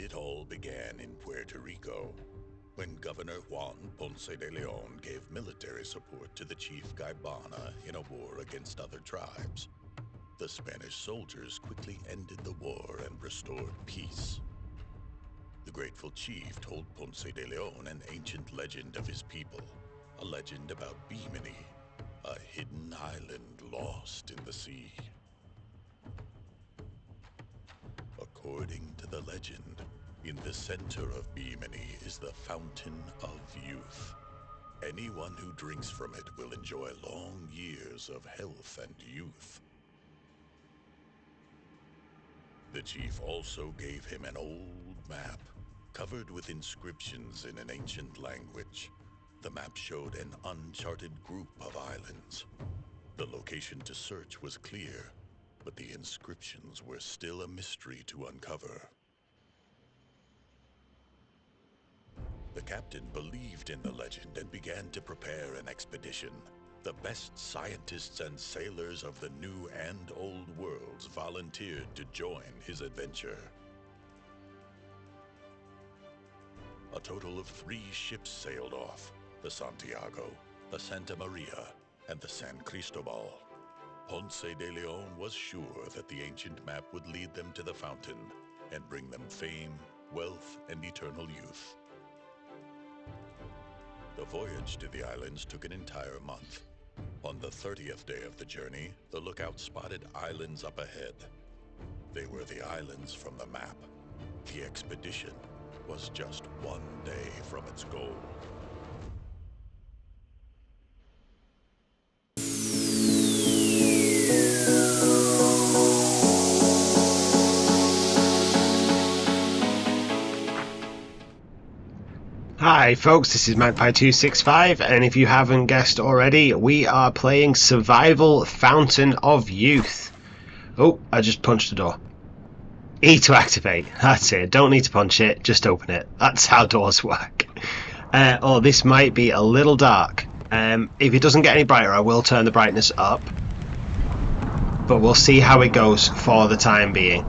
It all began in Puerto Rico, when Governor Juan Ponce de Leon gave military support to the chief Gaibana in a war against other tribes. The Spanish soldiers quickly ended the war and restored peace. The grateful chief told Ponce de Leon an ancient legend of his people, a legend about Bimini, a hidden island lost in the sea. According to the legend, in the center of Bimini is the Fountain of Youth. Anyone who drinks from it will enjoy long years of health and youth. The chief also gave him an old map, covered with inscriptions in an ancient language. The map showed an uncharted group of islands. The location to search was clear, but the inscriptions were still a mystery to uncover. The captain believed in the legend and began to prepare an expedition. The best scientists and sailors of the New and Old Worlds volunteered to join his adventure. A total of 3 ships sailed off: the Santiago, the Santa Maria, and the San Cristobal. Ponce de Leon was sure that the ancient map would lead them to the fountain and bring them fame, wealth, and eternal youth. The voyage to the islands took an entire month. On the 30th day of the journey, the lookout spotted islands up ahead. They were the islands from the map. The expedition was just 1 day from its goal. Hi folks, this is Magpie265, and if you haven't guessed already, we are playing Survival Fountain of Youth. Oh, I just punched the door. E to activate, that's it. Don't need to punch it, just open it. That's how doors work. Oh, this might be a little dark. If it doesn't get any brighter, I will turn the brightness up. But we'll see how it goes for the time being.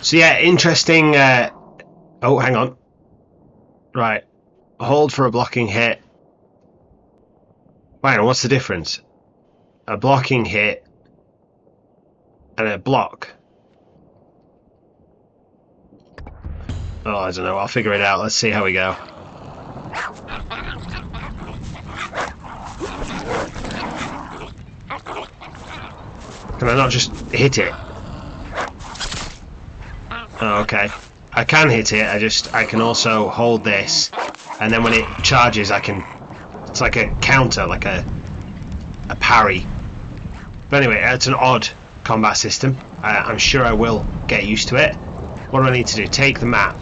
So yeah, interesting... Oh, hang on. Right, hold for a blocking hit. Wait, what's the difference? A blocking hit and a block. Oh, I don't know, I'll figure it out. Let's see how we go. Can I not just hit it? Oh, okay. I can hit it, I can also hold this, and then when it charges it's like a counter, like a parry. But anyway, it's an odd combat system. I'm sure I will get used to it. What do I need to do? Take the map.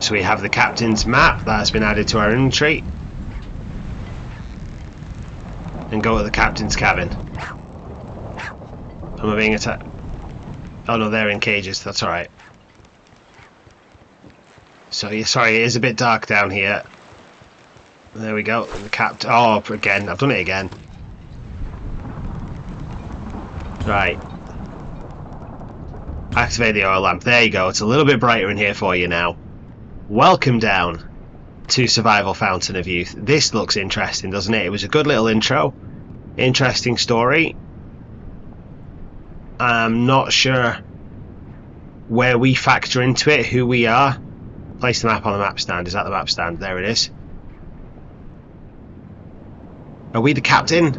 So we have the captain's map that has been added to our inventory. And go to the captain's cabin. Am I being attacked? Oh no, they're in cages, that's alright. So, yeah, sorry, it is a bit dark down here. There we go, and the captain... Oh, again, I've done it again. Right. Activate the oil lamp, there you go, it's a little bit brighter in here for you now. Welcome down to Survival Fountain of Youth. This looks interesting, doesn't it? It was a good little intro. Interesting story. I'm not sure where we factor into it, who we are. Place the map on the map stand. Is that the map stand? There it is. Are we the captain?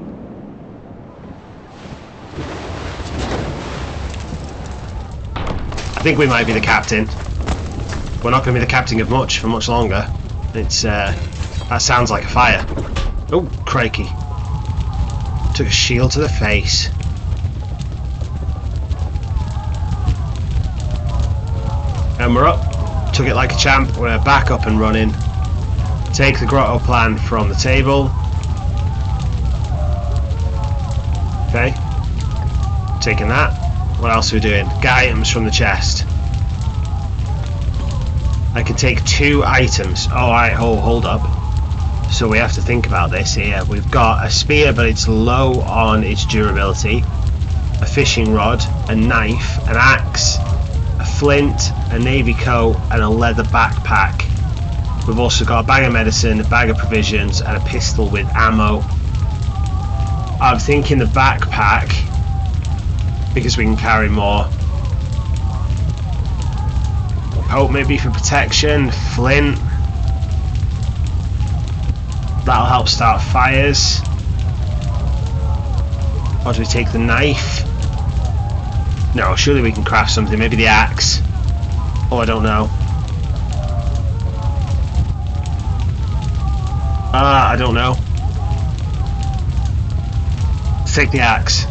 I think we might be the captain. We're not going to be the captain of much for much longer. It's that sounds like a fire. Oh, crikey. Took a shield to the face. And we're up. Took it like a champ. We're back up and running. Take the grotto plan from the table. Okay. Taking that. What else are we doing? Get items from the chest. I can take 2 items. Oh, hold up. So we have to think about this here. We've got a spear, but it's low on its durability. a fishing rod, a knife, an axe, a flint, a navy coat, and a leather backpack. We've also got a bag of medicine, a bag of provisions, and a pistol with ammo. I'm thinking the backpack, because we can carry more. Coat maybe for protection, flint. That'll help start fires. Or do we take the knife? No, surely we can craft something. Maybe the axe. Oh, I don't know. I don't know. Let's take the axe.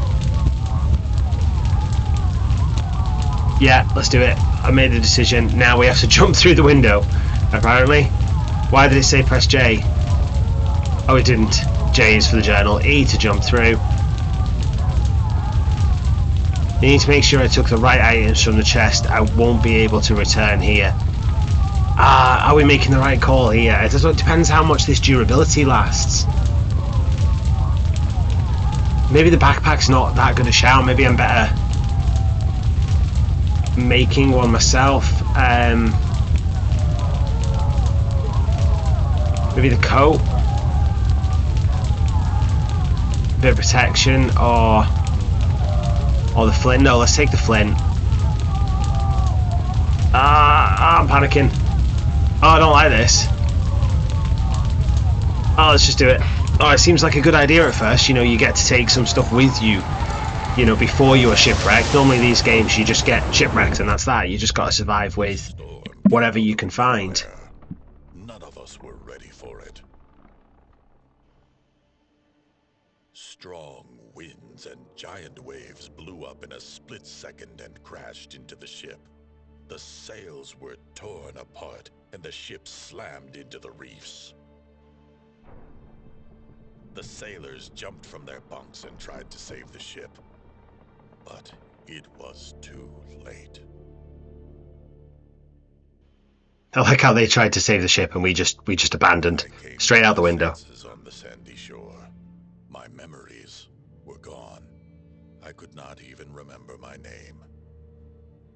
Yeah, let's do it. I made the decision. Now we have to jump through the window, apparently. Why did it say press J? Oh, it didn't. J is for the journal. E to jump through. I need to make sure I took the right items from the chest. I won't be able to return here. Are we making the right call here? It depends how much this durability lasts. Maybe the backpack's not that good a shout. Maybe I'm better making one myself. Maybe the coat, a bit of protection, or the flint. No, let's take the flint. I'm panicking. Oh, I don't like this. Oh, let's just do it. Oh, it seems like a good idea at first. You know, you get to take some stuff with you, you know, before you are shipwrecked. Normally these games you just get shipwrecked and that's that. You just got to survive with whatever you can find. None of us were ready for it. Strong winds and giant waves blew up in a split second and crashed into the ship. The sails were torn apart and the ship slammed into the reefs. The sailors jumped from their bunks and tried to save the ship, but it was too late. I like how they tried to save the ship and we just abandoned straight out the window. On the sandy shore, my memories were gone. I could not even remember my name,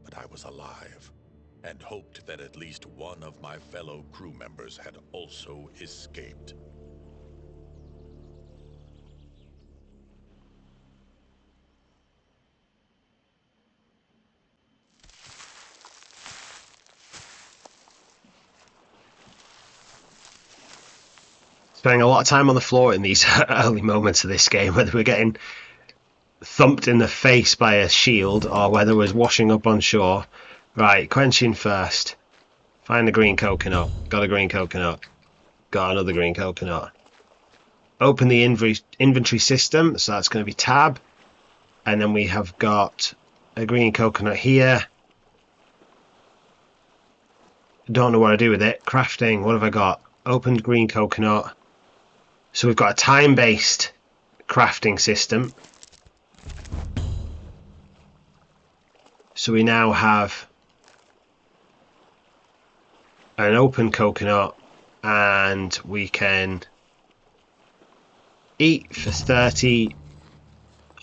but I was alive and hoped that at least one of my fellow crew members had also escaped. Spending a lot of time on the floor in these early moments of this game, whether we're getting thumped in the face by a shield or whether we're washing up on shore. Right, quenching first. Find a green coconut. Got a green coconut. Got another green coconut. Open the inventory system, so that's going to be tab. And then we have got a green coconut here. Don't know what to do with it. Crafting, what have I got? Opened green coconut. So we've got a time-based crafting system. So we now have an open coconut and we can eat for 30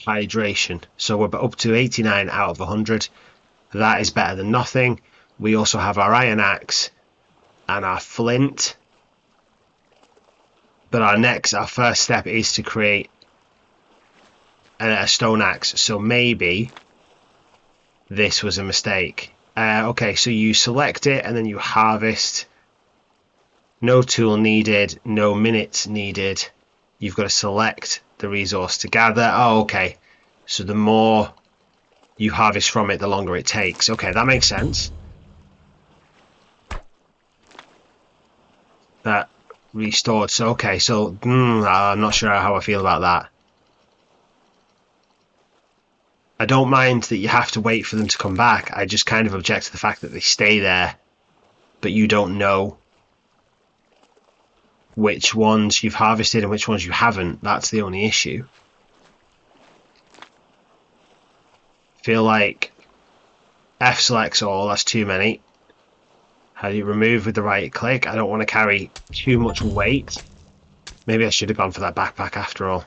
hydration. So we're up to 89 out of 100. That is better than nothing. We also have our iron axe and our flint. But our first step is to create a stone axe. So maybe this was a mistake. Okay, so you select it and then you harvest. No tool needed, no minutes needed. You've got to select the resource to gather. Oh, okay. So the more you harvest from it, the longer it takes. Okay, that makes sense. That restored. So okay, so I'm not sure how I feel about that. I don't mind that you have to wait for them to come back. I just kind of object to the fact that they stay there, but you don't know which ones you've harvested and which ones you haven't. That's the only issue. Feel like F selects all, that's too many. How do you remove with the right click? I don't want to carry too much weight. Maybe I should have gone for that backpack after all.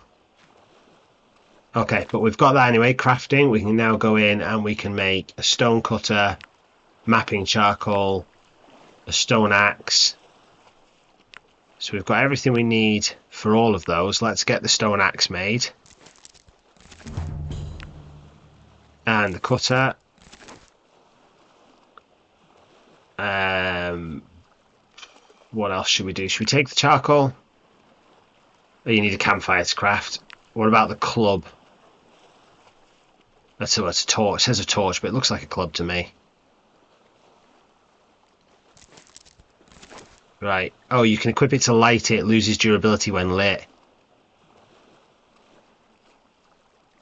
Okay, but we've got that anyway. Crafting. We can now go in and we can make a stone cutter, mapping charcoal, a stone axe. So we've got everything we need for all of those. Let's get the stone axe made. And the cutter. What else should we do? Should we take the charcoal? Oh, you need a campfire to craft. What about the club? That's a torch. It says a torch, but it looks like a club to me. Right. Oh, you can equip it to light it. Loses durability when lit.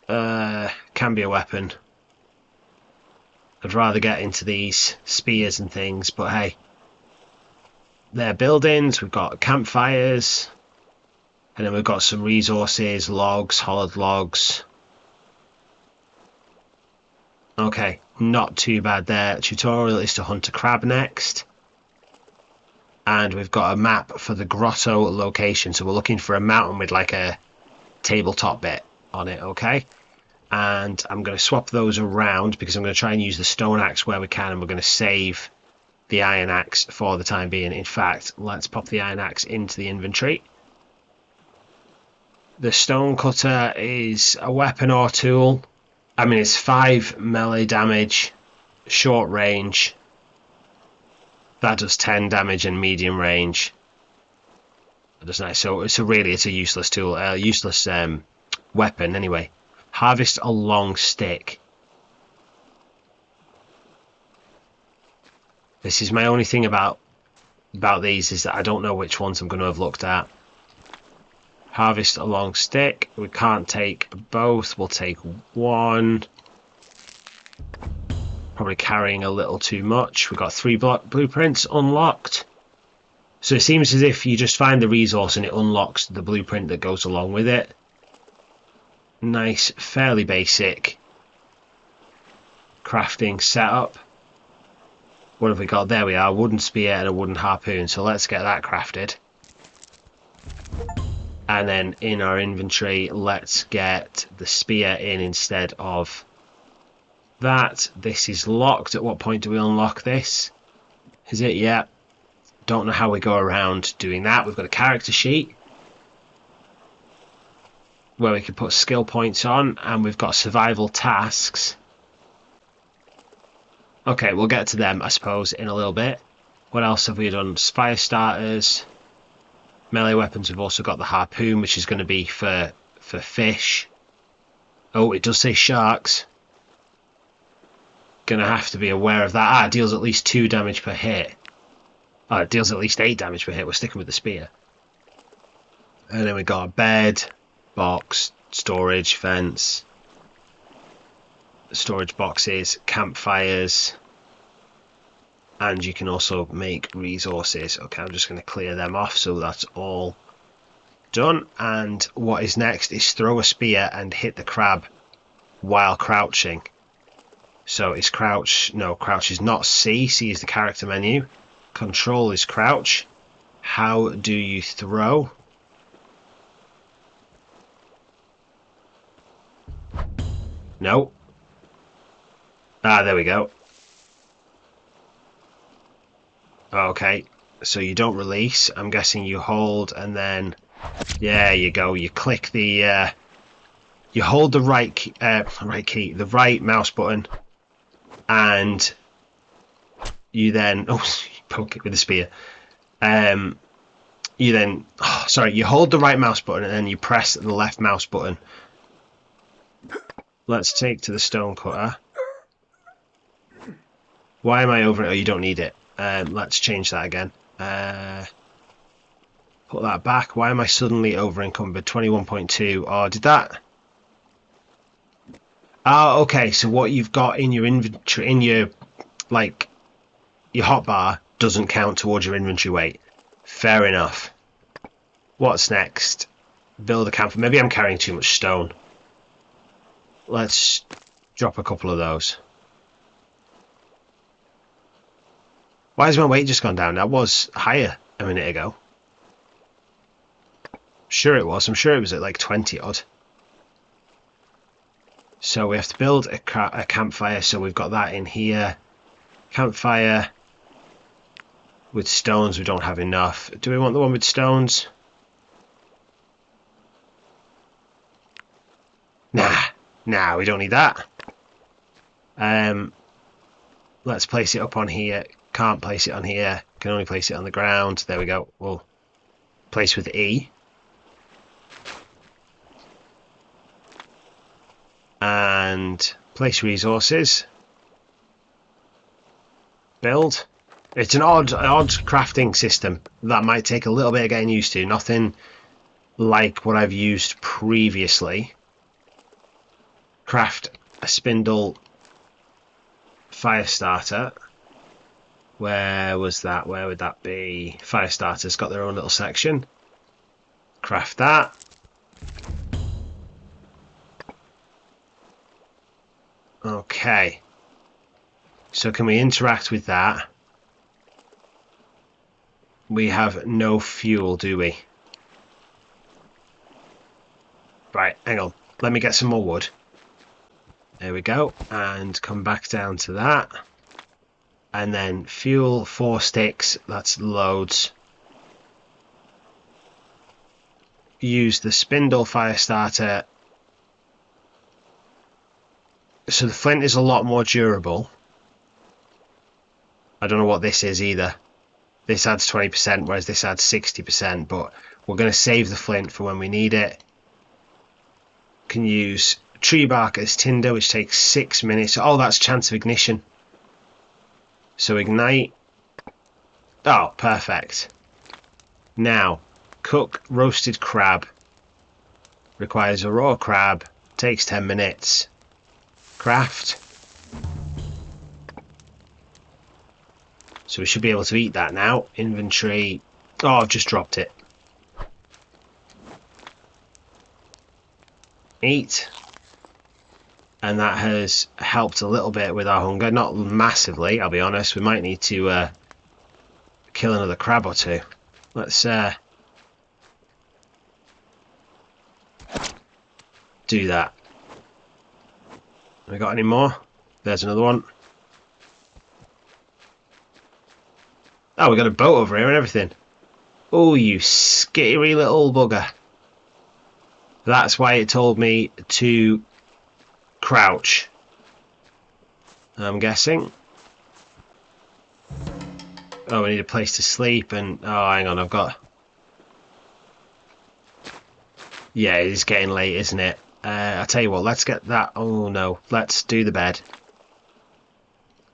Can be a weapon. I'd rather get into these spears and things, but hey. They're buildings. We've got campfires. And then we've got some resources, logs, hollowed logs. Okay, not too bad there. Tutorial is to hunt a crab next. And we've got a map for the grotto location. So we're looking for a mountain with like a tabletop bit on it, okay? And I'm going to swap those around because I'm going to try and use the stone axe where we can, and we're going to save the iron axe for the time being. In fact, let's pop the iron axe into the inventory. The stone cutter is a weapon or tool. I mean, it's 5 melee damage, short range. That does 10 damage in medium range. That's nice. So really, it's a useless tool, useless weapon anyway. Harvest a long stick. This is my only thing about these, is that I don't know which ones I'm going to have looked at. Harvest a long stick. We can't take both. We'll take one. Probably carrying a little too much. We've got 3 blueprints unlocked. So it seems as if you just find the resource and it unlocks the blueprint that goes along with it. Nice, fairly basic crafting setup. What have we got? There we are. Wooden spear and a wooden harpoon. So let's get that crafted. And then in our inventory, let's get the spear in instead of that. This is locked. At what point do we unlock this? Is it? Yeah. Don't know how we go around doing that. We've got a character sheet where we can put skill points on, and we've got survival tasks. Okay, we'll get to them, I suppose, in a little bit. What else have we done? Fire starters. Melee weapons, we've also got the harpoon, which is going to be for fish. Oh, it does say sharks. Gonna have to be aware of that. It deals at least 2 damage per hit. Oh, it deals at least 8 damage per hit. We're sticking with the spear. And then we got a bed, box, storage, fence, storage boxes, campfires, and you can also make resources. Okay, I'm just going to clear them off, so that's all done. And what is next is throw a spear and hit the crab while crouching. So is crouch, no, crouch is not C. C is the character menu. Control is crouch. How do you throw? No. Ah, there we go. Okay, so you don't release. I'm guessing you hold and then, yeah, you go. You click the, you hold the the right mouse button, and you then, oh, you poke it with a spear. You then, oh, sorry, you hold the right mouse button and then you press the left mouse button. Let's take to the stone cutter. Why am I over it? Oh, you don't need it. Let's change that again. Put that back. Why am I suddenly over encumbered? 21.2. Oh, did that? Oh, okay. So what you've got in your inventory, in your, like, your hotbar doesn't count towards your inventory weight. Fair enough. What's next? Build a camp. Maybe I'm carrying too much stone. Let's drop a couple of those. Why has my weight just gone down? That was higher a minute ago. Sure it was. I'm sure it was at like 20 odd. So we have to build a campfire, so we've got that in here. Campfire with stones, we don't have enough. Do we want the one with stones? Nah, we don't need that. Let's place it up on here. Can't place it on here. Can only place it on the ground. There we go. We'll place with E. And place resources. Build. It's an odd crafting system that might take a little bit of getting used to. Nothing like what I've used previously. Craft a spindle fire starter. Where was that? Where would that be? Fire starters got their own little section. Craft that. Okay. So can we interact with that? We have no fuel, do we? Right, hang on. Let me get some more wood. There we go. And come back down to that. And then fuel, 4 sticks. That's loads. Use the spindle fire starter. So the flint is a lot more durable. I don't know what this is either. This adds 20%, whereas this adds 60%, but we're going to save the flint for when we need it. Can use tree bark as tinder, which takes 6 minutes. Oh, that's chance of ignition. So ignite. Oh, perfect. Now, cook roasted crab. Requires a raw crab. Takes 10 minutes. Craft. So we should be able to eat that now. Inventory. Oh, I've just dropped it. Eat. And that has helped a little bit with our hunger. Not massively, I'll be honest. We might need to kill another crab or two. Let's do that. Have we got any more? There's another one. Oh, we got a boat over here and everything. Oh, you scary little bugger. That's why it told me to crouch. I'm guessing. Oh, we need a place to sleep and... Oh, hang on, I've got... Yeah, it is getting late, isn't it? I'll tell you what, let's get that... Oh, no. Let's do the bed.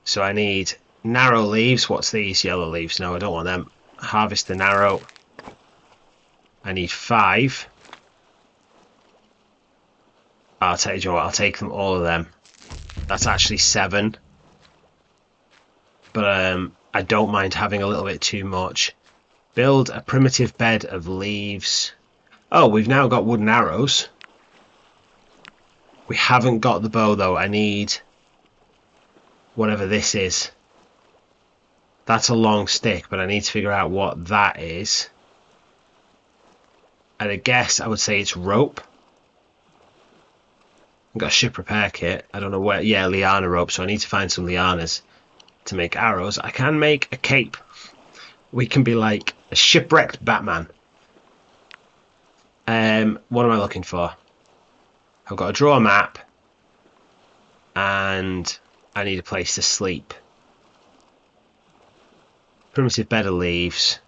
So I need narrow leaves. What's these? Yellow leaves. No, I don't want them. Harvest the narrow. I need 5. I'll tell you what, I'll take them, all of them. That's actually 7. But I don't mind having a little bit too much. Build a primitive bed of leaves. Oh, we've now got wooden arrows. We haven't got the bow though. I need whatever this is. That's a long stick, but I need to figure out what that is. And I guess I would say it's rope. I've got a ship repair kit. I don't know where. Yeah, liana rope. So I need to find some lianas to make arrows. I can make a cape. We can be like a shipwrecked Batman. What am I looking for? I've got to draw a map. And I need a place to sleep. Primitive bed of leaves.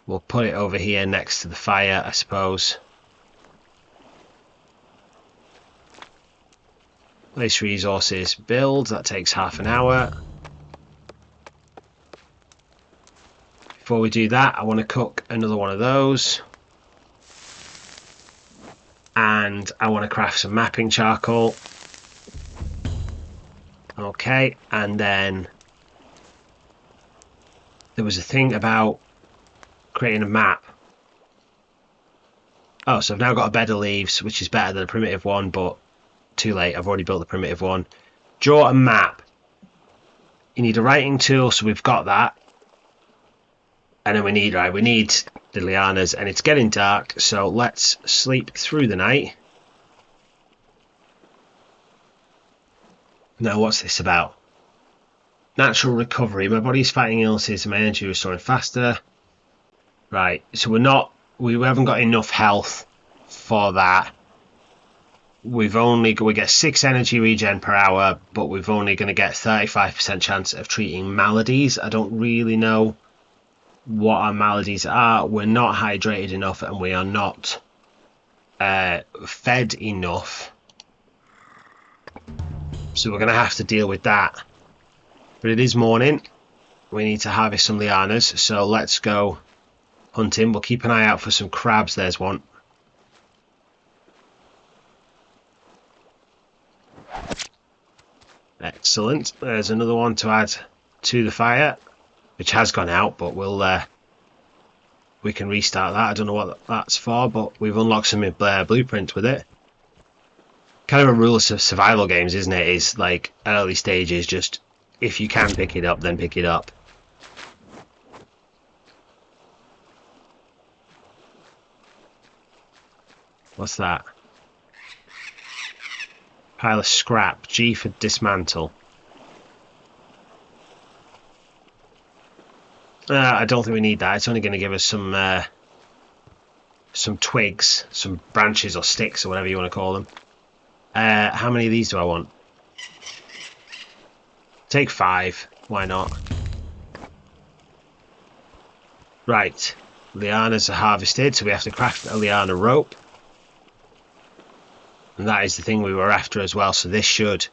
We'll put it over here next to the fire, I suppose. Place resources, build, that takes half an hour. Before we do that, I want to cook another one of those. And I want to craft some mapping charcoal. Okay, and then there was a thing about creating a map. Oh, so I've now got a bed of leaves, which is better than a primitive one, but too late. I've already built the primitive one. Draw a map. You need a writing tool, so we've got that. And then we need the lianas, and it's getting dark, so let's sleep through the night. Now, what's this about? Natural recovery. My body's fighting illnesses and my energy restoring faster. Right, so we haven't got enough health for that. We get 6 energy regen per hour, but we've only going to get 35% chance of treating maladies. I don't really know what our maladies are. We're not hydrated enough and we are not fed enough. So we're going to have to deal with that. But it is morning. We need to harvest some lianas, so let's go hunting. We'll keep an eye out for some crabs. There's one. Excellent. There's another one to add to the fire, which has gone out, but we can restart that. I don't know what that's for, but we've unlocked some blueprints with it. Kind of a rule of survival games, isn't it? Is like early stages, just if you can pick it up, then pick it up. What's that? Pile of scrap. G for dismantle. I don't think we need that. It's only going to give us some twigs, some branches or sticks or whatever you want to call them. How many of these do I want? Take 5. Why not? Right. Lianas are harvested, so we have to craft a liana rope. And that is the thing we were after as well. So this should,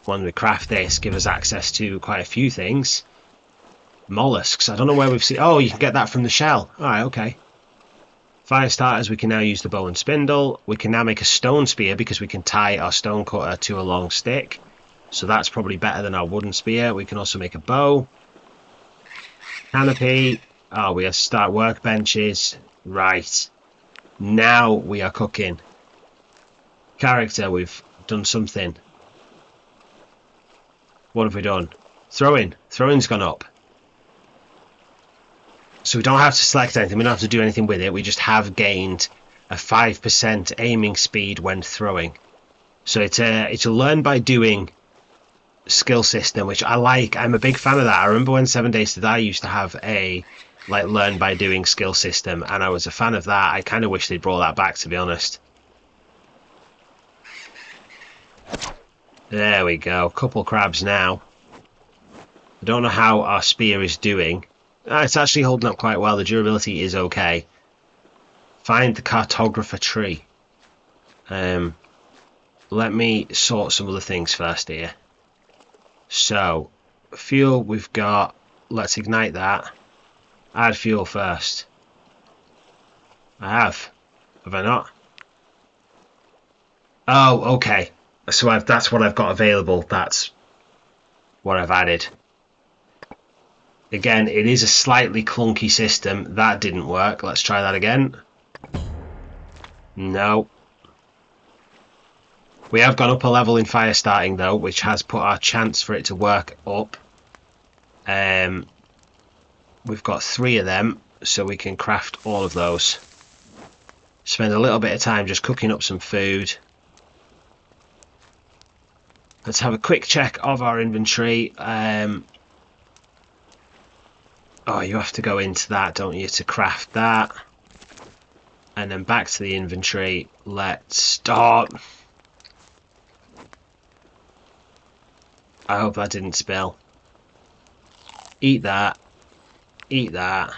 when we craft this, give us access to quite a few things. Mollusks. I don't know where we've seen... Oh, you can get that from the shell. Alright, okay. Fire starters, we can now use the bow and spindle. We can now make a stone spear because we can tie our stone cutter to a long stick. So that's probably better than our wooden spear. We can also make a bow. Canopy. Oh, we have to start workbenches. Right. Now we are cooking. Character, we've done something. What have we done? Throwing. Throwing's gone up. So we don't have to select anything. We don't have to do anything with it. We just have gained a 5% aiming speed when throwing. So it's a learn by doing skill system, which I like. I'm a big fan of that. I remember when 7 Days to Die used to have a learn by doing skill system, and I was a fan of that. I kind of wish they'd brought that back, to be honest. There we go. Couple crabs now. I don't know how our spear is doing. It's actually holding up quite well. The durability is okay. Find the cartographer tree. Let me sort some other things first here. So, fuel we've got. Let's ignite that. Add fuel first. I have. Have I not? Oh, okay. So that's what I've got available. That's what I've added. Again, it is a slightly clunky system. That didn't work. Let's try that again. No. We have gone up a level in fire starting though, which has put our chance for it to work up. We've got 3 of them, so we can craft all of those. Spend a little bit of time just cooking up some food. Let's have a quick check of our inventory. Oh, you have to go into that, don't you, to craft that. And then back to the inventory. Let's start. I hope that didn't spill. Eat that. Eat that.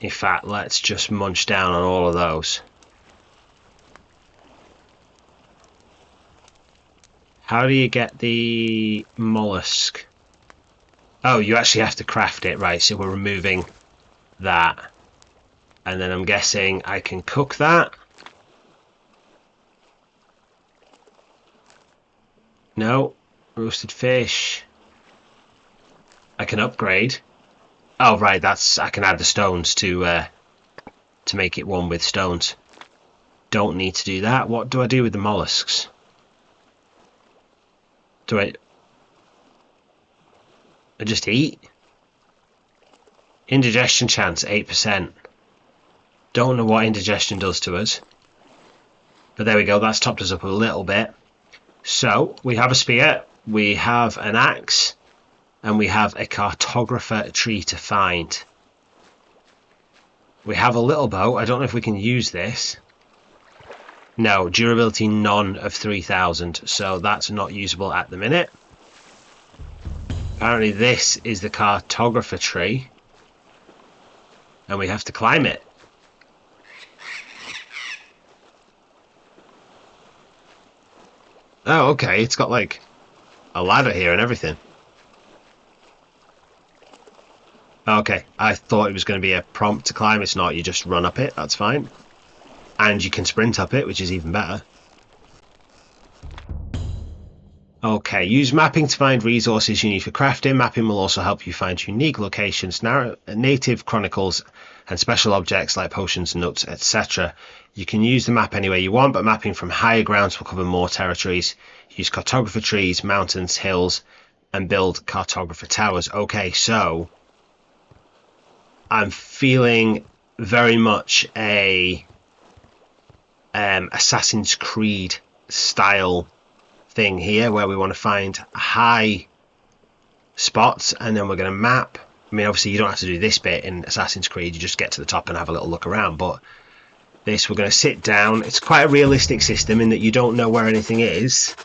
In fact, let's just munch down on all of those. How do you get the mollusk? Oh, you actually have to craft it, right? So we're removing that. And then I'm guessing I can cook that. No. Roasted fish. I can upgrade. Oh, right, that's... I can add the stones to make it one with stones. Don't need to do that. What do I do with the mollusks? Do I just eat? Indigestion chance, 8%. Don't know what indigestion does to us. But there we go, that's topped us up a little bit. So we have a spear, we have an axe, and we have a cartographer tree to find. We have a little bow. I don't know if we can use this. No, durability none of 3000, so that's not usable at the minute. Apparently this is the cartographer tree, and we have to climb it. Oh, okay, it's got like a ladder here and everything. Okay, I thought it was going to be a prompt to climb. It's not, you just run up it, that's fine. And you can sprint up it, which is even better. Okay, use mapping to find resources you need for crafting. Mapping will also help you find unique locations, native chronicles, and special objects like potions, nuts, etc. You can use the map any way you want, but mapping from higher grounds will cover more territories. Use cartographer trees, mountains, hills, and build cartographer towers. Okay, so I'm feeling very much a Assassin's Creed style thing here, where we want to find high spots and then we're going to map. I mean, obviously you don't have to do this bit in Assassin's Creed, you just get to the top and have a little look around, but this, we're going to sit down. It's quite a realistic system in that you don't know where anything is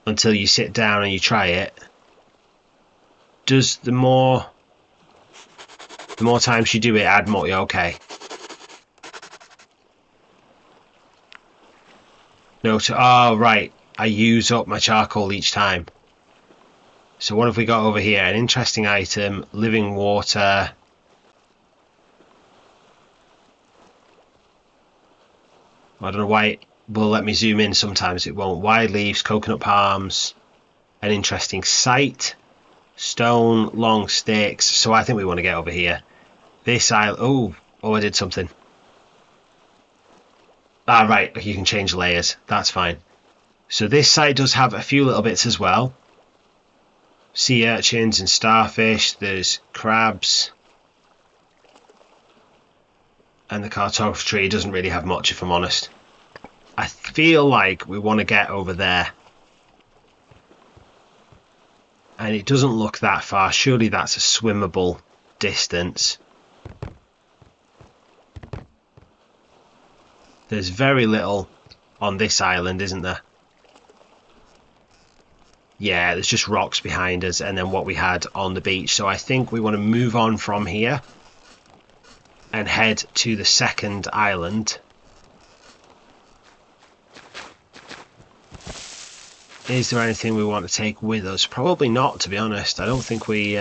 until you sit down and you try it. Does the more times you do it add more? Yeah, okay. No, oh right, I use up my charcoal each time. So what have we got over here? An interesting item, living water. I don't know why it will let me zoom in, sometimes it won't. Wide leaves, coconut palms, an interesting sight, stone, long sticks. So I think we want to get over here. This island, oh, I did something. Ah, right, you can change layers, that's fine. So this side does have a few little bits as well. Sea urchins and starfish, there's crabs. And the cartographer tree doesn't really have much, if I'm honest. I feel like we want to get over there. And it doesn't look that far, surely that's a swimmable distance. There's very little on this island, isn't there? Yeah, there's just rocks behind us and then what we had on the beach. So I think we want to move on from here and head to the second island. Is there anything we want to take with us? Probably not, to be honest. I don't think we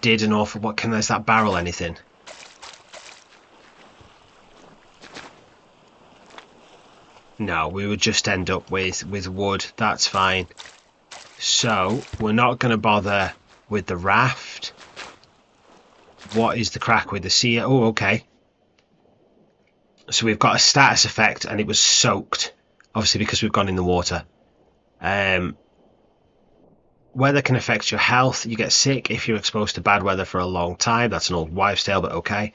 did an awful lot. There's that barrel, anything? No, we would just end up with wood. That's fine. So we're not going to bother with the raft. What is the crack with the sea? Oh, okay. So we've got a status effect and it was soaked, obviously because we've gone in the water. Weather can affect your health. You get sick if you're exposed to bad weather for a long time. That's an old wives' tale, but okay.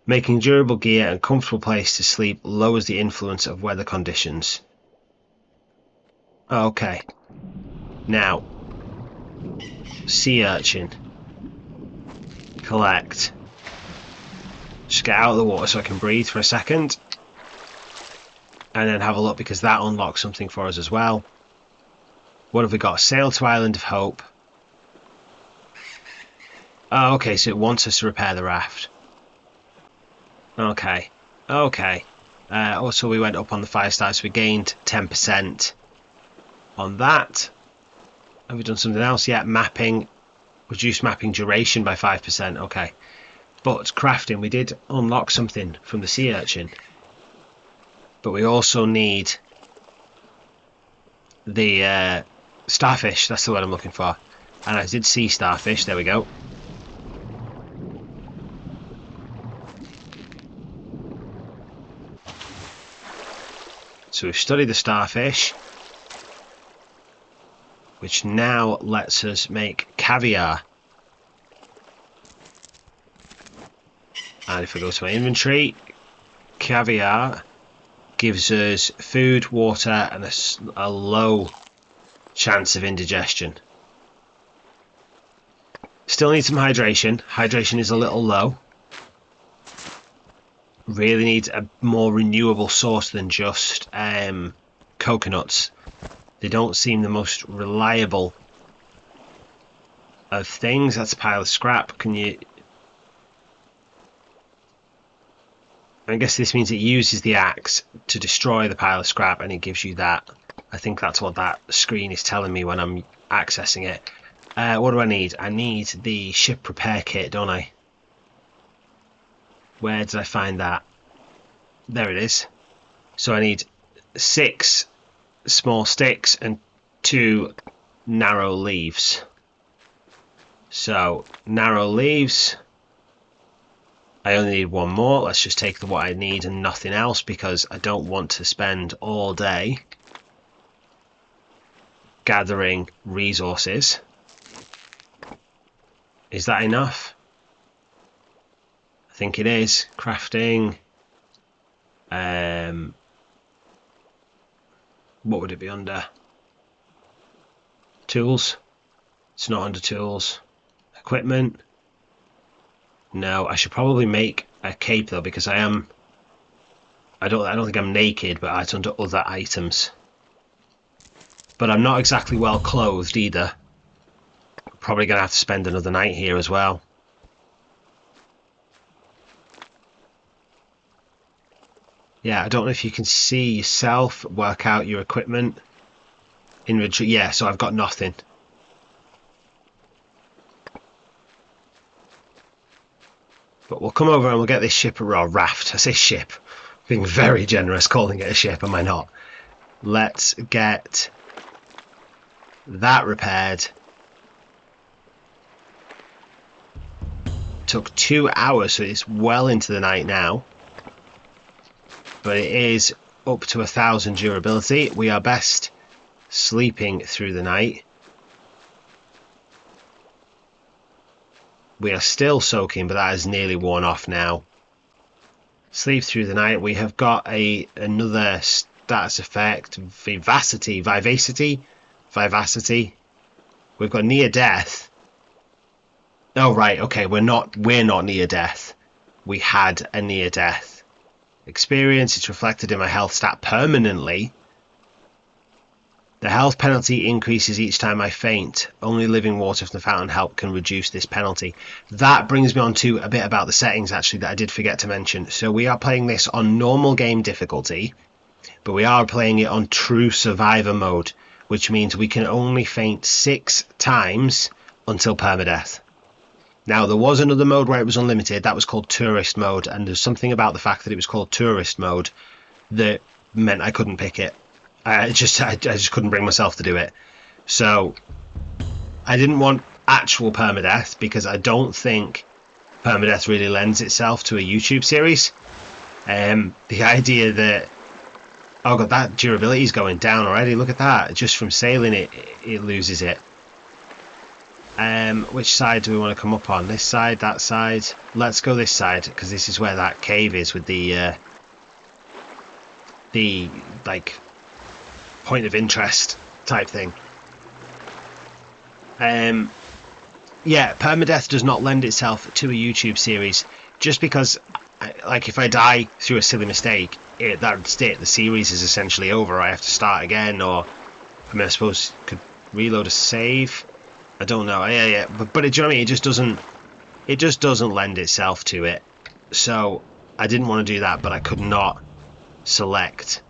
Making durable gear and comfortable place to sleep lowers the influence of weather conditions. Okay. Now, sea urchin. Collect. Just get out of the water so I can breathe for a second. And then have a look, because that unlocks something for us as well. What have we got? Sail to Island of Hope. Oh, okay, so it wants us to repair the raft. Okay. Also, we went up on the fire start, so we gained 10% on that. Have we done something else yet? Mapping. Reduce mapping duration by 5%. Okay. But crafting, we did unlock something from the sea urchin. But we also need the starfish. That's the word I'm looking for. And I did see starfish. There we go. So we've studied the starfish, which now lets us make caviar. And if we go to my inventory, caviar gives us food, water, and a low chance of indigestion. Still need some hydration. Hydration is a little low. Really need a more renewable source than just coconuts. They don't seem the most reliable of things. That's a pile of scrap. Can you... I guess this means it uses the axe to destroy the pile of scrap, and it gives you that. I think that's what that screen is telling me when I'm accessing it. What do I need? I need the ship repair kit, don't I? Where did I find that? There it is. So I need 6 small sticks and 2 narrow leaves. So narrow leaves. I only need 1 more. Let's just take what I need and nothing else, because I don't want to spend all day gathering resources. Is that enough? I think it is. Crafting. What would it be under? Tools. It's not under tools. Equipment. No, I should probably make a cape though, because I don't think I'm naked, but it's under other items. But I'm not exactly well clothed either. Probably gonna have to spend another night here as well. Yeah, I don't know if you can see yourself, work out your equipment. Inventory, yeah, so I've got nothing. But we'll come over and we'll get this ship, or raft. I say ship. Being very generous calling it a ship, am I not? Let's get that repaired. Took 2 hours, so it's well into the night now. But it is up to 1,000 durability. We are best sleeping through the night. We are still soaking, but that is nearly worn off now. Sleep through the night. We have got another status effect, vivacity. We've got near death. Oh right, okay, we're not near death. We had a near death. Experience, it's reflected in my health stat permanently. The health penalty increases each time I faint. Only living water from the fountain help can reduce this penalty. That brings me on to a bit about the settings actually that I did forget to mention. So we are playing this on normal game difficulty, but we are playing it on true survivor mode, which means we can only faint 6 times until permadeath. Now, there was another mode where it was unlimited. That was called tourist mode, and there's something about the fact that it was called tourist mode that meant I couldn't pick it. I just couldn't bring myself to do it. So I didn't want actual permadeath, because I don't think permadeath really lends itself to a YouTube series. The idea that, oh god, that durability is going down already. Look at that. Just from sailing it loses it. Which side do we want to come up on? This side, that side? Let's go this side, because this is where that cave is with the like point of interest type thing. Yeah, permadeath does not lend itself to a YouTube series, just because, like, if I die through a silly mistake, that's it. The series is essentially over. I have to start again, or I mean, I suppose could reload a save. I don't know. Yeah. But do you know what I mean? It just doesn't lend itself to it. So I didn't want to do that, but I could not select.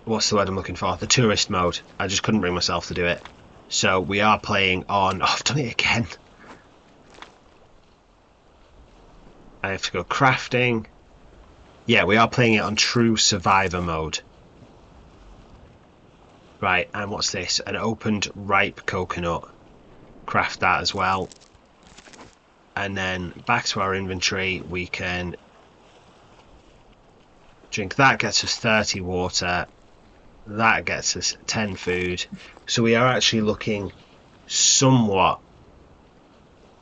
What's the word I'm looking for? The tourist mode. I just couldn't bring myself to do it. So we are playing on... Oh, I've done it again. I have to go crafting. Yeah, we are playing it on true survivor mode. Right, and what's this? An opened ripe coconut. Craft that as well. And then back to our inventory, we can drink that, gets us 30 water. That gets us 10 food. So we are actually looking somewhat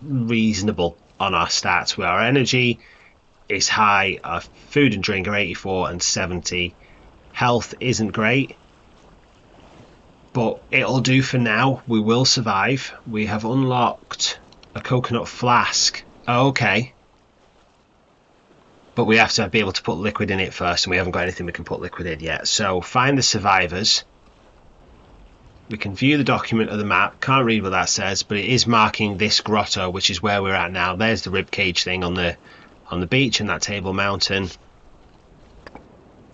reasonable on our stats. With our energy, is high. Our food and drink are 84 and 70. Health isn't great, but it'll do for now. We will survive. We have unlocked a coconut flask. Oh, okay. But we have to be able to put liquid in it first, and we haven't got anything we can put liquid in yet. So find the survivors. We can view the document of the map. Can't read what that says, but it is marking this grotto, which is where we're at now. There's the ribcage thing on the beach and that table mountain.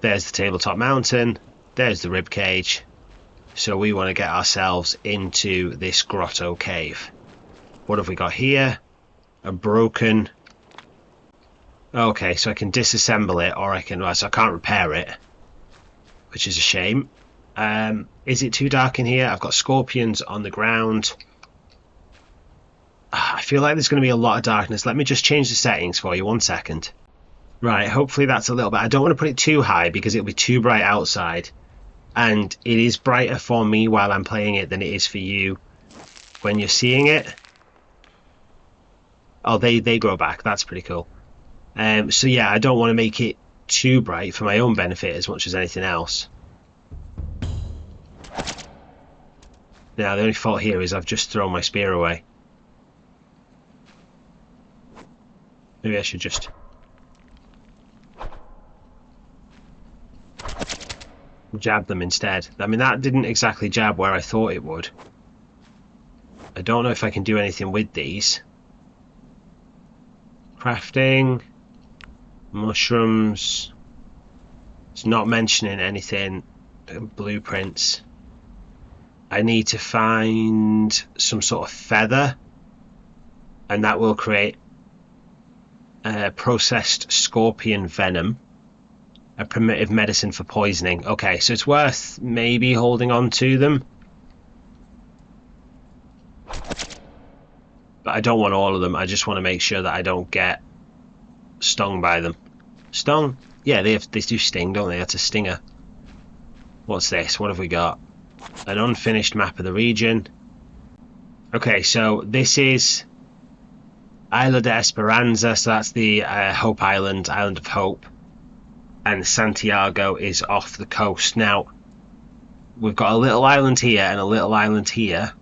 There's the tabletop mountain. There's the ribcage. So we want to get ourselves into this grotto cave. What have we got here? A broken... Okay, so I can disassemble it, or I can... Well, so I can't repair it, which is a shame. Is it too dark in here? I've got scorpions on the ground. I feel like there's going to be a lot of darkness. Let me just change the settings for you. 1 second. Right, hopefully that's a little bit... I don't want to put it too high because it'll be too bright outside. And it is brighter for me while I'm playing it than it is for you when you're seeing it. Oh, they grow back. That's pretty cool. So yeah, I don't want to make it too bright for my own benefit as much as anything else. Now, the only fault here is I've just thrown my spear away. Maybe I should just... jab them instead. I mean, that didn't exactly jab where I thought it would. I don't know if I can do anything with these. Crafting. Mushrooms. It's not mentioning anything. Blueprints. I need to find some sort of feather, and that will create processed scorpion venom, a primitive medicine for poisoning. Okay, so it's worth maybe holding on to them, but I don't want all of them. I just want to make sure that I don't get stung by them. Stung? Yeah, they do sting, don't they? That's a stinger. What's this? What have we got? An unfinished map of the region. Okay, so this is Isla de Esperanza, so that's the Hope Island, Island of Hope. And Santiago is off the coast. Now, we've got a little island here and a little island here,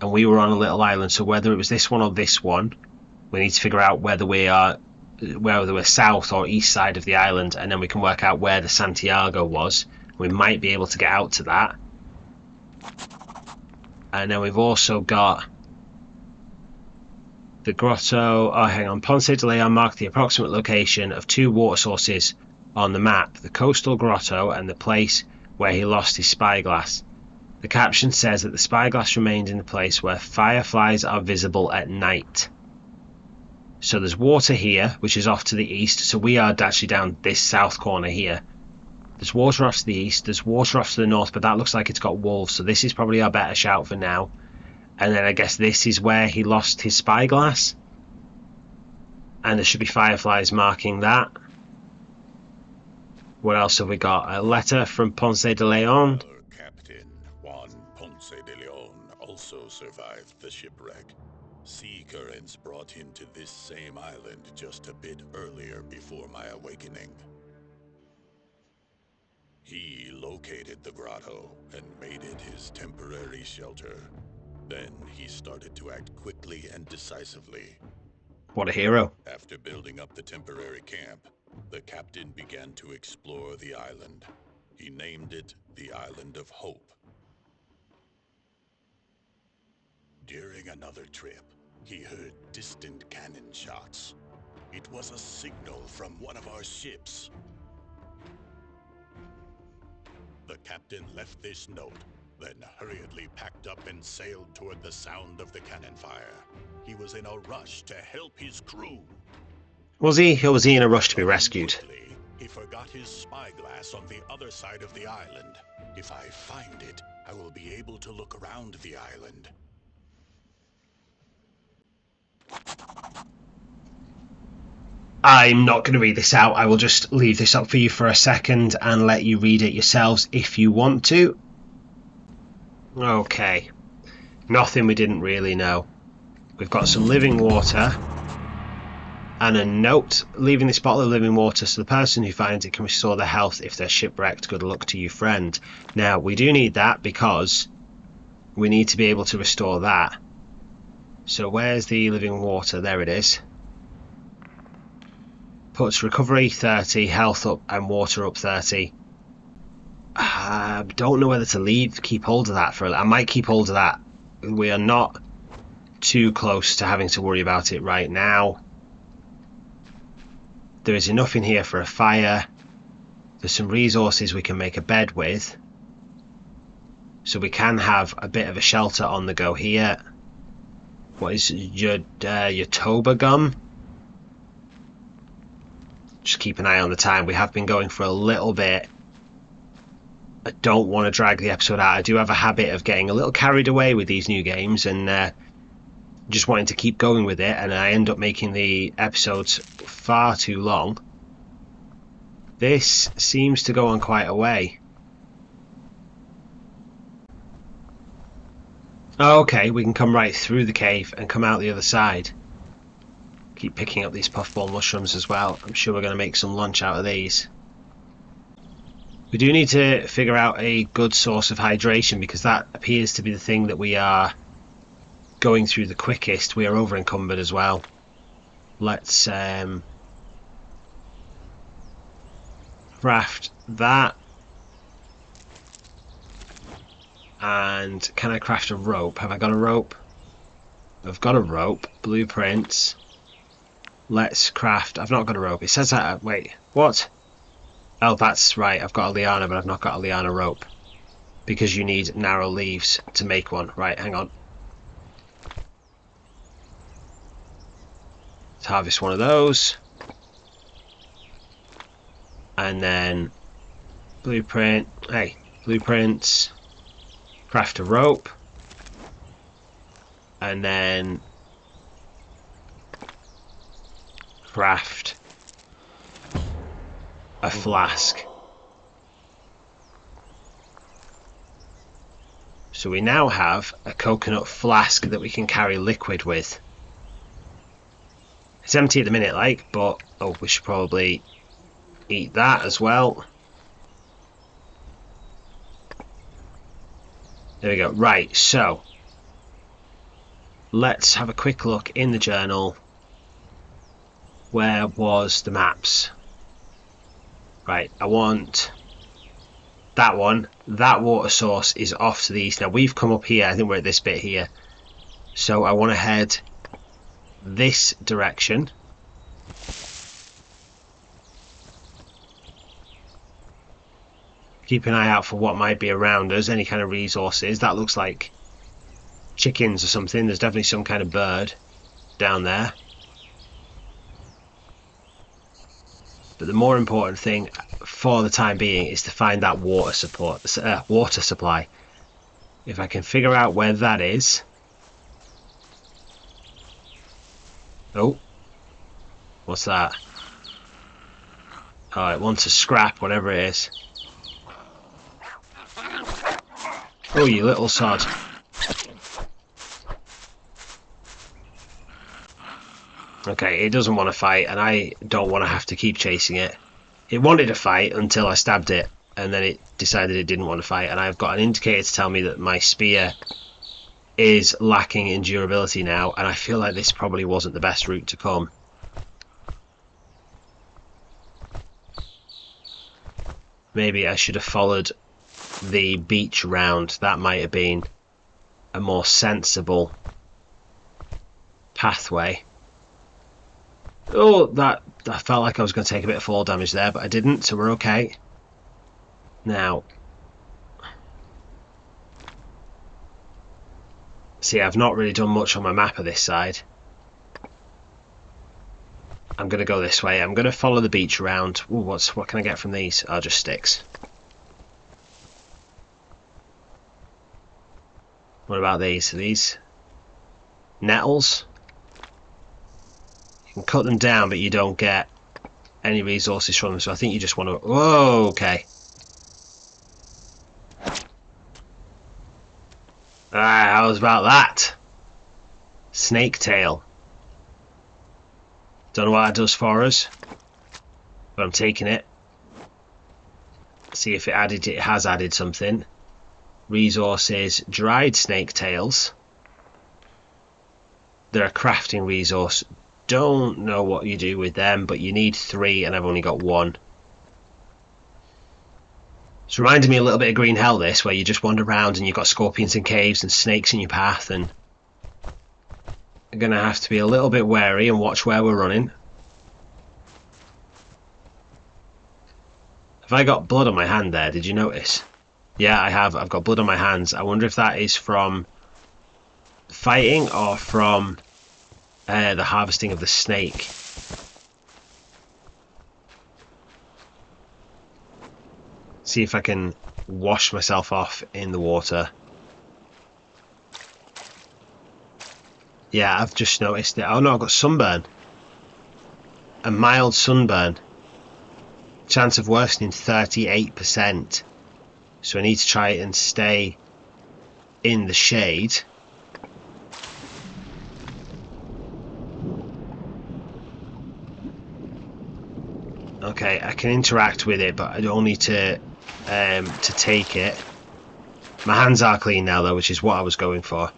and we were on a little island, so whether it was this one or this one, we need to figure out whether we're south or east side of the island, and then we can work out where the Santiago was. We might be able to get out to that. And then we've also got the grotto. Oh, hang on. Ponce de Leon marked the approximate location of 2 water sources on the map, the coastal grotto and the place where he lost his spyglass. The caption says that the spyglass remained in the place where fireflies are visible at night. So there's water here, which is off to the east. So we are actually down this south corner here. There's water off to the east, there's water off to the north, but that looks like it's got wolves, so this is probably our better shout for now. And then I guess this is where he lost his spyglass. And there should be fireflies marking that. What else have we got? A letter from Ponce de Leon. Captain Juan Ponce de Leon also survived the shipwreck. Sea currents brought him to this same island just a bit earlier before my awakening. He located the grotto and made it his temporary shelter. Then he started to act quickly and decisively. What a hero. After building up the temporary camp, the captain began to explore the island. He named it the Island of Hope. During another trip, he heard distant cannon shots. It was a signal from one of our ships. The captain left this note, then hurriedly packed up and sailed toward the sound of the cannon fire. He was in a rush to help his crew. Was he? Or was he in a rush to be rescued? Quickly, he forgot his spyglass on the other side of the island. If I find it, I will be able to look around the island. I'm not going to read this out. I will just leave this up for you for a second and let you read it yourselves if you want to. Okay. Nothing we didn't really know. We've got some living water. And a note, leaving this bottle of living water so the person who finds it can restore their health if they're shipwrecked. Good luck to you, friend. Now, we do need that because we need to be able to restore that. So where's the living water? There it is. Puts recovery 30, health up and water up 30. I don't know whether to keep hold of that for I might keep hold of that. We are not too close to having to worry about it right now. There is enough in here for a fire. There's some resources we can make a bed with. So we can have a bit of a shelter on the go here. What is your Toba gum? Just keep an eye on the time. We have been going for a little bit. I don't want to drag the episode out. I do have a habit of getting a little carried away with these new games and just wanting to keep going with it, and I end up making the episodes far too long. This seems to go on quite a way. Okay, we can come right through the cave and come out the other side. Keep picking up these puffball mushrooms as well. I'm sure we're going to make some lunch out of these. We do need to figure out a good source of hydration because that appears to be the thing that we are going through the quickest. We are over encumbered as well. Let's craft that. And can I craft a rope? Have I got a rope? I've got a rope. Blueprints. Let's craft. I've not got a rope. It says that. Wait, what? Oh, that's right. I've got a liana, but I've not got a liana rope because you need narrow leaves to make one. Right, hang on. Let's harvest one of those. And then blueprint. Hey, blueprints. Craft a rope. And then craft a flask. So we now have a coconut flask that we can carry liquid with. It's empty at the minute, like, but oh, we should probably eat that as well. There we go. Right, so let's have a quick look in the journal. Where was the maps? Right, I want that one. That water source is off to the east. Now we've come up here. I think we're at this bit here. So I want to head this direction. Keep an eye out for what might be around us, any kind of resources. That looks like chickens or something. There's definitely some kind of bird down there. But the more important thing for the time being is to find that water supply. If I can figure out where that is. Oh, what's that? Oh, it wants a scrap, whatever it is. Oh, you little sod. Okay, it doesn't want to fight, and I don't want to have to keep chasing it. It wanted to fight until I stabbed it, and then it decided it didn't want to fight, and I've got an indicator to tell me that my spear is lacking in durability now, and I feel like this probably wasn't the best route to come. Maybe I should have followed the beach round. That might have been a more sensible pathway. Oh, that I felt like I was going to take a bit of fall damage there, but I didn't, so we're okay. Now, see, I've not really done much on my map of this side. I'm going to go this way. I'm going to follow the beach around. Ooh, what can I get from these? Oh, just sticks. What about these? Are these nettles? You can cut them down, but you don't get any resources from them, so I think you just want to... Whoa, okay. How was about that? Snake tail. Don't know what that does for us, but I'm taking it. See if it has added something. Resources, dried snake tails. They're a crafting resource. Don't know what you do with them, but you need 3 and I've only got 1. It's reminding me a little bit of Green Hell, this, where you just wander around and you've got scorpions in caves and snakes in your path, and you're going to have to be a little bit wary and watch where we're running. Have I got blood on my hand there? Did you notice? Yeah, I have. I've got blood on my hands. I wonder if that is from fighting or from the harvesting of the snake. See if I can wash myself off in the water. Yeah, I've just noticed it. Oh no, I've got sunburn. A mild sunburn. Chance of worsening 38%. So I need to try and stay in the shade. Okay, I can interact with it, but I don't need to take it. My hands are clean now though, which is what I was going for.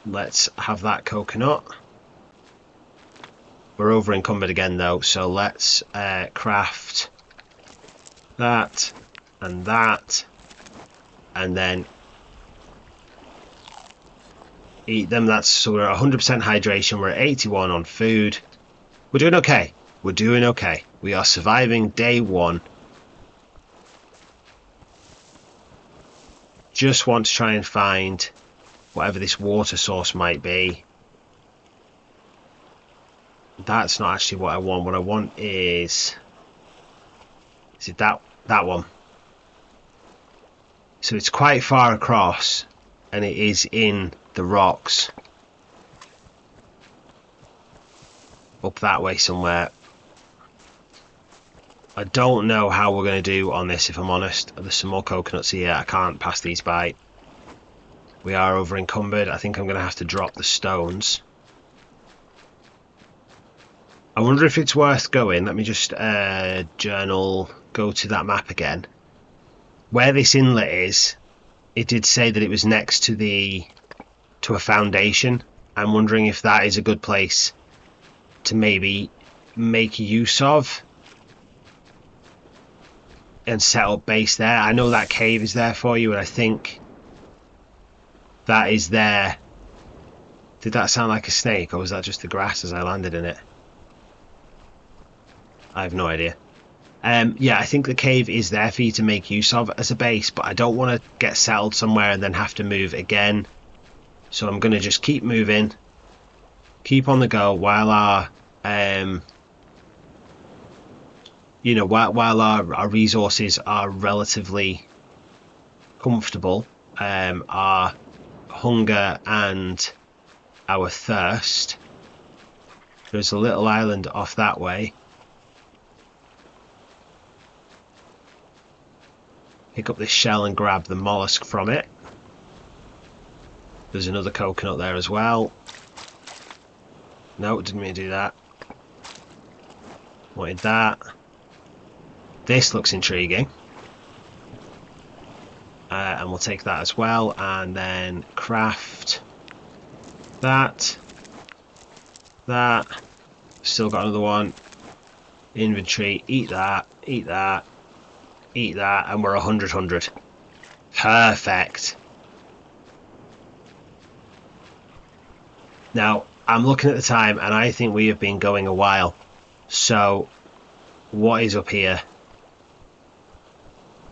Let's have that coconut. We're over encumbered again though, so let's craft that and that, and then eat them. That's so we're at 100% hydration. We're at 81 on food. We're doing okay. We're doing okay. We are surviving day 1. Just want to try and find whatever this water source might be. That's not actually what I want. What I want is it that one? So it's quite far across, and it is in the rocks. Up that way somewhere. I don't know how we're going to do on this, if I'm honest. There's some more coconuts here. I can't pass these by. We are over encumbered. I think I'm going to have to drop the stones. I wonder if it's worth going. Let me just journal, go to that map again. Where this inlet is, it did say that it was next to a foundation. I'm wondering if that is a good place to maybe make use of and set up base there. I know that cave is there for you, and I think that is there. Did that sound like a snake, or was that just the grass as I landed in it? I have no idea. Yeah, I think the cave is there for you to make use of as a base, but I don't want to get settled somewhere and then have to move again. So I'm going to just keep moving, keep on the go while our while our resources are relatively comfortable. Our hunger and our thirst. There's a little island off that way. Pick up this shell and grab the mollusk from it. There's another coconut there as well. No, didn't mean to do that. Wanted that. This looks intriguing. And we'll take that as well, and then craft that. Still got another one. Inventory, eat that, eat that, eat that, and we're 100. Perfect. Now, I'm looking at the time, and I think we have been going a while. So, what is up here?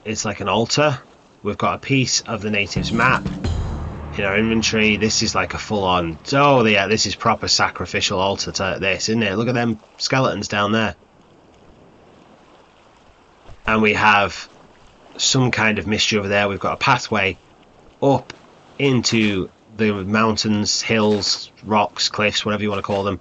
It's like an altar. We've got a piece of the natives map in our inventory. This is like a full-on... Oh, yeah, this is proper sacrificial altar to this, isn't it? Look at them skeletons down there. And we have some kind of mystery over there. We've got a pathway up into the mountains, hills, rocks, cliffs, whatever you want to call them.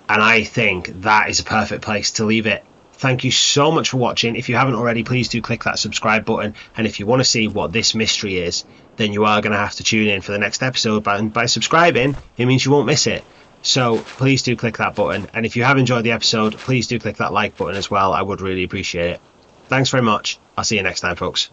And I think that is a perfect place to leave it. Thank you so much for watching. If you haven't already, please do click that subscribe button. And if you want to see what this mystery is, then you are going to have to tune in for the next episode. But by subscribing, it means you won't miss it. So please do click that button. And if you have enjoyed the episode, please do click that like button as well. I would really appreciate it. Thanks very much. I'll see you next time, folks.